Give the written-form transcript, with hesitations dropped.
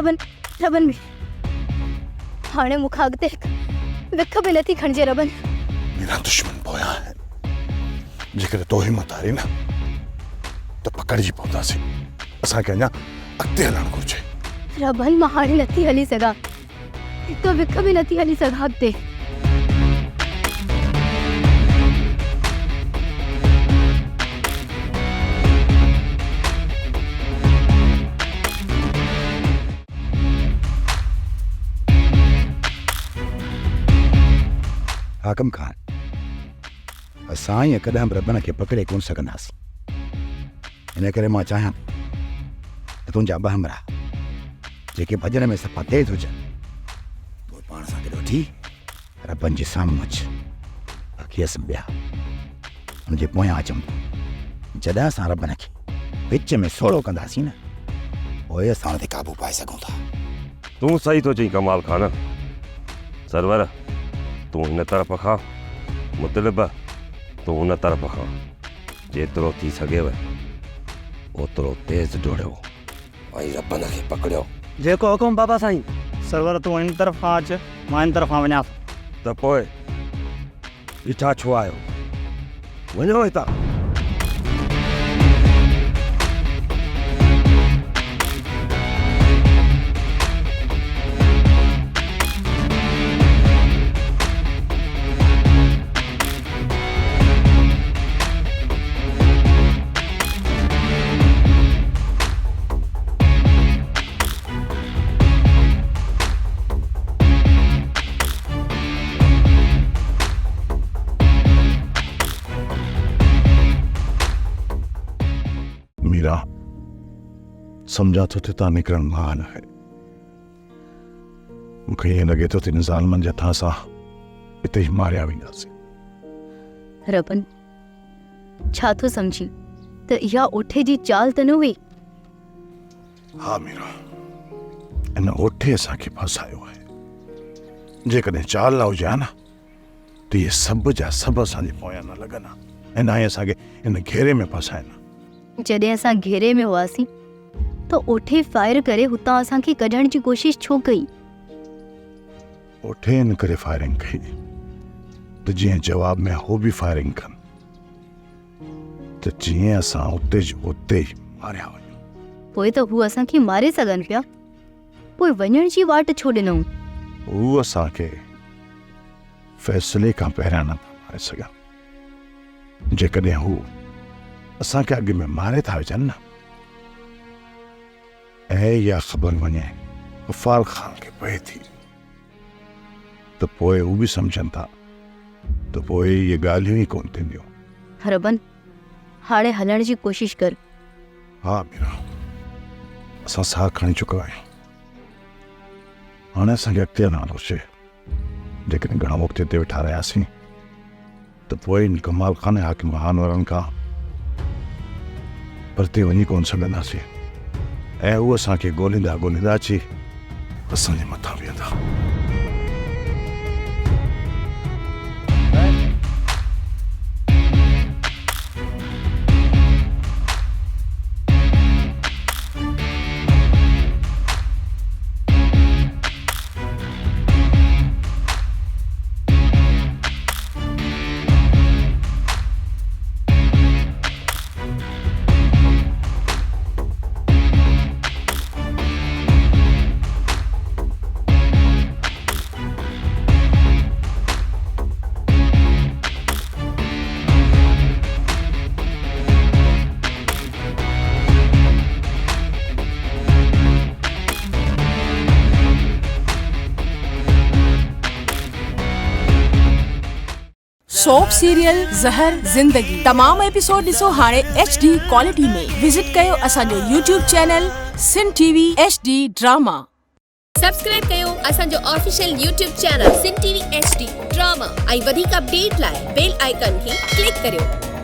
रबन में हाणे मुखा अगते विख भी नथी खणजे रबन। मेरा दुश्मन पोया है जेकर तो हिम्मत हारी ना तो पकड़जी पहुंचासी असा के अञा अगते हलण घुर्जे। रबन मां हाणे नथी हली सघां तो विख भी नथी हली सघां अगते। हाकम खान असां ईअं कॾहिं बि रबन खे पकड़े कोन सघंदासीं। इन करे मां चाहियां त तुंहिंजा ॿ हमरा जेके भॼन में सफ़ा तेज़ हुजनि पोइ पाण सां गॾु वठी रबन जे साम्हूं अचु बाक़ी असां ॿिया हुनजे पोयां अचूं। जॾहिं असां रबन खे विच में सोड़ो कंदासीं न पोइ असां हुन ते काबू पाए सघूं था। तूं सही थो चई कमाल खान। सरवर तूं हिन तरफ़ खां मुतलिब तूं हुन तरफ़ खां जेतिरो थी सघेव ओतिरो तेज़ डोड़ियो ऐं रबन खे पकड़ियो। जेको हुकुम बाबा साईं। सरवर तूं हिन तरफ़ खां अच मां हिन तरफ़ खां वञां। त पोइ ॾिठा छो आहियो? वञो हितां। समझा तो ता निकरण महान है। मुझे ये लगे तो तीन ज़ालमन जे हथां सां हिते ही मारिया वेंदासीं। रबन छा थो समझी त इहा ओठे जी चाल त न हुई? हाँ मीरा इन ओठे असांखे फसायो है। जेकॾहिं चाल न हुजे हा न त इहे सभु जा सभु असांजे पोयां न लॻनि हा ऐं न ई असांखे इन घेरे में फसाइनि। जॾहिं असां घेरे में हुआसीं तो ओठे फायर करे हुतां असांखे कढण जी कोशिश छो कई? ओठे इन करे फायरिंग कई त जीअं जवाब में हो भी फायरिंग कनि त जीअं असां उते जो उते ई मारिया वञूं। पोइ त हू असांखे मारे सघनि पिया, पोइ वञण जी वाट छो ॾिनऊं? हू असांखे फ़ैसिले खां पहिरियां न था मारे सघनि। जेकॾहिं हू असांखे अॻु में मारे था विझनि न ऐं इहा ख़बर वञे गफ़ार खान खे पए थी त पोइ हू बि सम्झनि था त पोइ इहे ॻाल्हियूं ई कोन थींदियूं। रबन हाणे हलण जी कोशिश कर। हा मीरा असां साह खणी चुका आहियूं। हाणे असांखे अॻिते हलणो हुजे। जेकॾहिं घणो वक़्तु हिते वेठा रहियासीं त पोइ इन कमाल खान हाकिम वारनि खां परते वञी कोन सघंदासीं ऐं उहे असांखे ॻोल्हींदा ॻोल्हींदा अची असांजे मथां बीहंदा। सोप सीरियल ज़हर ज़िंदगी तमाम एपिसोड ॾिसो हाणे HD क्वालिटी में। विजिट कयो असांजो YouTube channel SindhTVHD drama. Subscribe कयो असांजो official YouTube channel SindhTVHD drama ऐं वधीक अपडेट लाइ बेल आइकन खे क्लिक करियो।